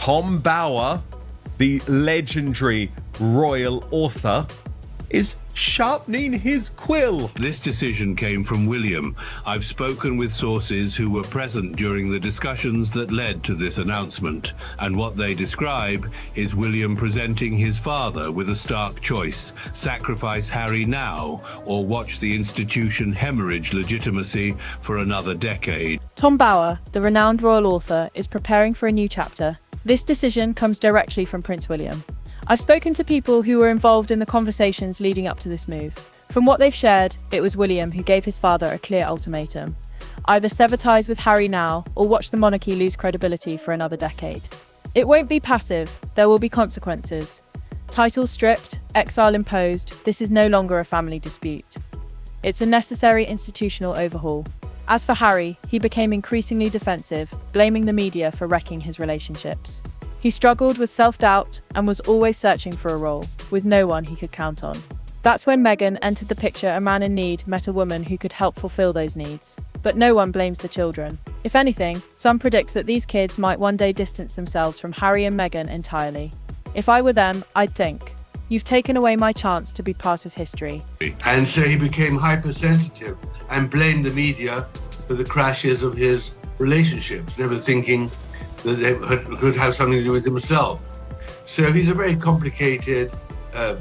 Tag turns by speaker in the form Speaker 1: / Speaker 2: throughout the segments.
Speaker 1: Tom Bower, the legendary royal author, is sharpening his quill.
Speaker 2: This decision came from William. I've spoken with sources who were present during the discussions that led to this announcement, and what they describe is William presenting his father with a stark choice: sacrifice Harry now or watch the institution hemorrhage legitimacy for another decade.
Speaker 3: Tom Bower, the renowned royal author, is preparing for a new chapter. This decision comes directly from Prince William. I've spoken to people who were involved in the conversations leading up to this move. From what they've shared, it was William who gave his father a clear ultimatum: either sever ties with Harry now or watch the monarchy lose credibility for another decade. It won't be passive, there will be consequences. Titles stripped, exile imposed, this is no longer a family dispute. It's a necessary institutional overhaul. As for Harry, he became increasingly defensive, blaming the media for wrecking his relationships. He struggled with self-doubt and was always searching for a role, with no one he could count on. That's when Meghan entered the picture. A man in need met a woman who could help fulfill those needs. But no one blames the children. If anything, some predict that these kids might one day distance themselves from Harry and Meghan entirely. If I were them, I'd think, you've taken away my chance to be part of history.
Speaker 4: And so he became hypersensitive and blamed the media for the crashes of his relationships, never thinking that they could have something to do with himself. So he's a very complicated,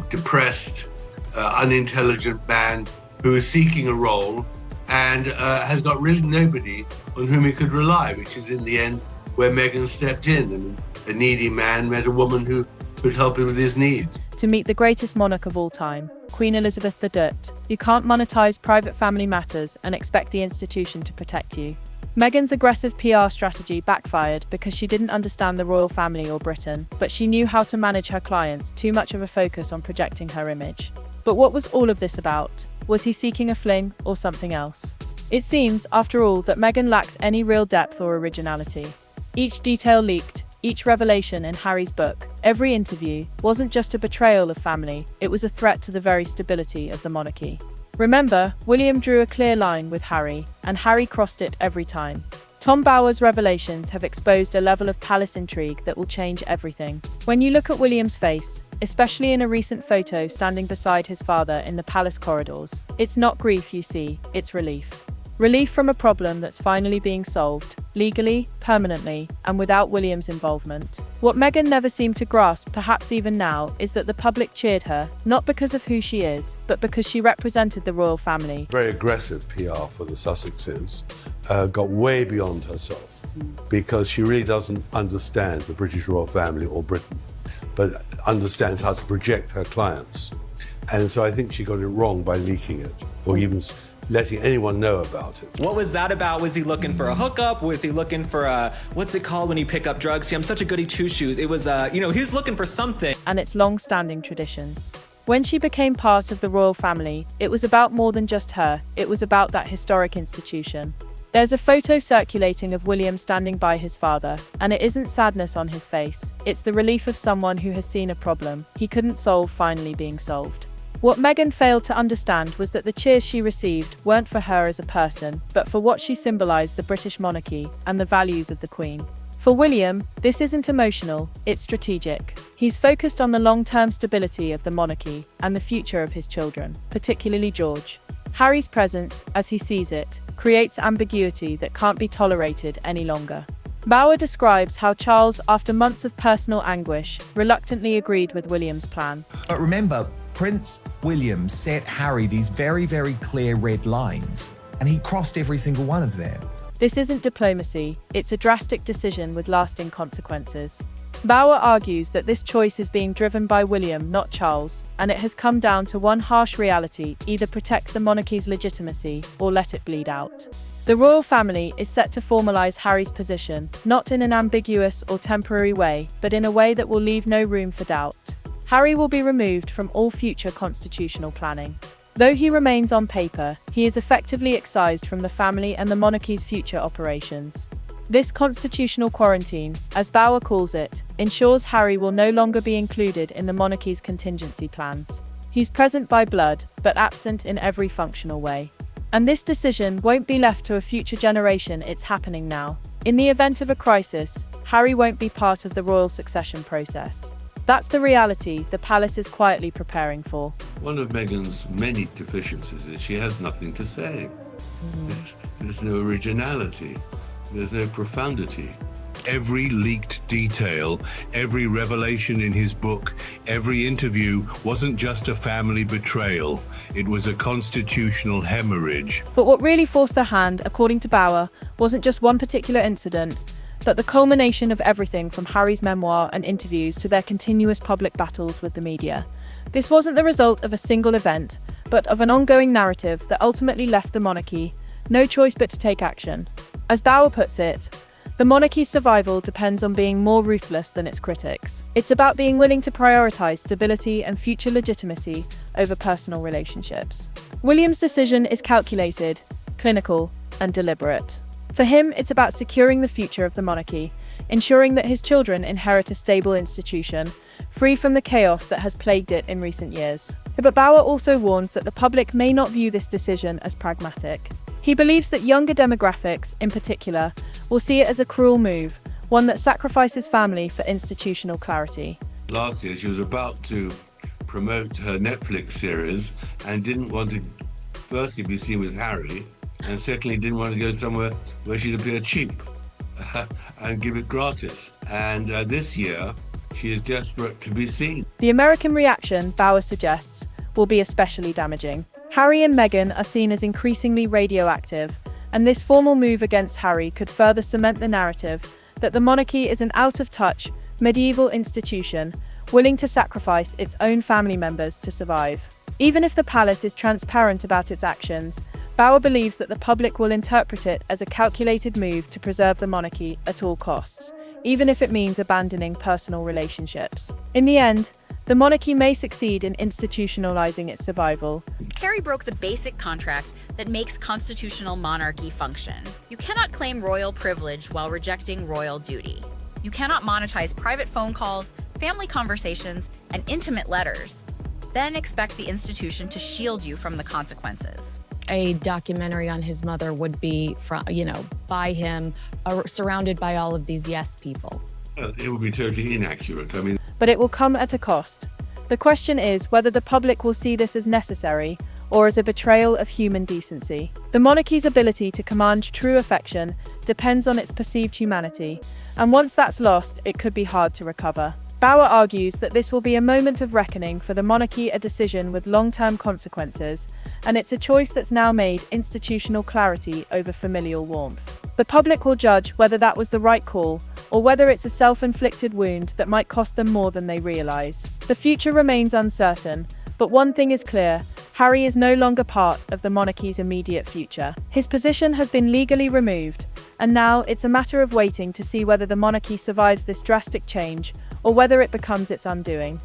Speaker 4: depressed, unintelligent man who is seeking a role and has got really nobody on whom he could rely, which is in the end where Meghan stepped in. I mean, a needy man met a woman who could help him with his needs.
Speaker 3: To meet the greatest monarch of all time, Queen Elizabeth II, you can't monetize private family matters and expect the institution to protect you. Meghan's aggressive PR strategy backfired because she didn't understand the royal family or Britain, but she knew how to manage her clients. Too much of a focus on projecting her image. But what was all of this about? Was he seeking a fling or something else? It seems, after all, that Meghan lacks any real depth or originality. Each detail leaked, each revelation in Harry's book, every interview, wasn't just a betrayal of family, it was a threat to the very stability of the monarchy. Remember, William drew a clear line with Harry, and Harry crossed it every time. Tom Bower's revelations have exposed a level of palace intrigue that will change everything. When you look at William's face, especially in a recent photo standing beside his father in the palace corridors, it's not grief you see, it's relief. Relief from a problem that's finally being solved, legally, permanently, and without William's involvement. What Meghan never seemed to grasp, perhaps even now, is that the public cheered her, not because of who she is, but because she represented the royal family.
Speaker 5: Very aggressive PR for the Sussexes, got way beyond herself, because she really doesn't understand the British royal family or Britain, but understands how to project her clients. And so I think she got it wrong by leaking it, or even letting anyone know about it.
Speaker 6: What was that about? Was he looking for a hookup? Was he looking for a, what's it called when you pick up drugs? See, I'm such a goody two-shoes. It was, he was looking for something.
Speaker 3: And its long-standing traditions. When she became part of the royal family, it was about more than just her. It was about that historic institution. There's a photo circulating of William standing by his father, and it isn't sadness on his face. It's the relief of someone who has seen a problem he couldn't solve finally being solved. What Meghan failed to understand was that the cheers she received weren't for her as a person, but for what she symbolized: the British monarchy and the values of the Queen. For William, this isn't emotional, it's strategic. He's focused on the long-term stability of the monarchy and the future of his children, particularly George. Harry's presence, as he sees it, creates ambiguity that can't be tolerated any longer. Bower describes how Charles, after months of personal anguish, reluctantly agreed with William's plan.
Speaker 7: But remember, Prince William set Harry these very, very clear red lines, and he crossed every single one of them.
Speaker 3: This isn't diplomacy, it's a drastic decision with lasting consequences. Bower argues that this choice is being driven by William, not Charles, and it has come down to one harsh reality: either protect the monarchy's legitimacy or let it bleed out. The royal family is set to formalize Harry's position, not in an ambiguous or temporary way, but in a way that will leave no room for doubt. Harry will be removed from all future constitutional planning. Though he remains on paper, he is effectively excised from the family and the monarchy's future operations. This constitutional quarantine, as Bower calls it, ensures Harry will no longer be included in the monarchy's contingency plans. He's present by blood, but absent in every functional way. And this decision won't be left to a future generation, it's happening now. In the event of a crisis, Harry won't be part of the royal succession process. That's the reality the palace is quietly preparing for.
Speaker 2: One of Meghan's many deficiencies is she has nothing to say. There's no originality. There's no profundity. Every leaked detail, every revelation in his book, every interview wasn't just a family betrayal. It was a constitutional hemorrhage.
Speaker 3: But what really forced their hand, according to Bauer, wasn't just one particular incident, but the culmination of everything from Harry's memoir and interviews to their continuous public battles with the media. This wasn't the result of a single event, but of an ongoing narrative that ultimately left the monarchy no choice but to take action. As Bauer puts it, the monarchy's survival depends on being more ruthless than its critics. It's about being willing to prioritize stability and future legitimacy over personal relationships. William's decision is calculated, clinical, and deliberate. For him, it's about securing the future of the monarchy, ensuring that his children inherit a stable institution, free from the chaos that has plagued it in recent years. But Bauer also warns that the public may not view this decision as pragmatic. He believes that younger demographics, in particular, will see it as a cruel move, one that sacrifices family for institutional clarity.
Speaker 2: Last year, she was about to promote her Netflix series and didn't want to, firstly, be seen with Harry, and secondly, didn't want to go somewhere where she'd appear cheap and give it gratis. And this year, she is desperate to be seen.
Speaker 3: The American reaction, Bauer suggests, will be especially damaging. Harry and Meghan are seen as increasingly radioactive, and this formal move against Harry could further cement the narrative that the monarchy is an out-of-touch, medieval institution, willing to sacrifice its own family members to survive. Even if the palace is transparent about its actions, Bauer believes that the public will interpret it as a calculated move to preserve the monarchy at all costs, even if it means abandoning personal relationships. In the end, the monarchy may succeed in institutionalizing its survival.
Speaker 8: Harry broke the basic contract that makes constitutional monarchy function. You cannot claim royal privilege while rejecting royal duty. You cannot monetize private phone calls, family conversations, and intimate letters, then expect the institution to shield you from the consequences.
Speaker 9: A documentary on his mother would be, by him, surrounded by all of these yes people.
Speaker 2: It would be totally inaccurate.
Speaker 3: But it will come at a cost. The question is whether the public will see this as necessary or as a betrayal of human decency. The monarchy's ability to command true affection depends on its perceived humanity, and once that's lost, it could be hard to recover. Bauer argues that this will be a moment of reckoning for the monarchy, a decision with long-term consequences, and it's a choice that's now made institutional clarity over familial warmth. The public will judge whether that was the right call, or whether it's a self-inflicted wound that might cost them more than they realize. The future remains uncertain, but one thing is clear: Harry is no longer part of the monarchy's immediate future. His position has been legally removed, and now it's a matter of waiting to see whether the monarchy survives this drastic change, or whether it becomes its undoing.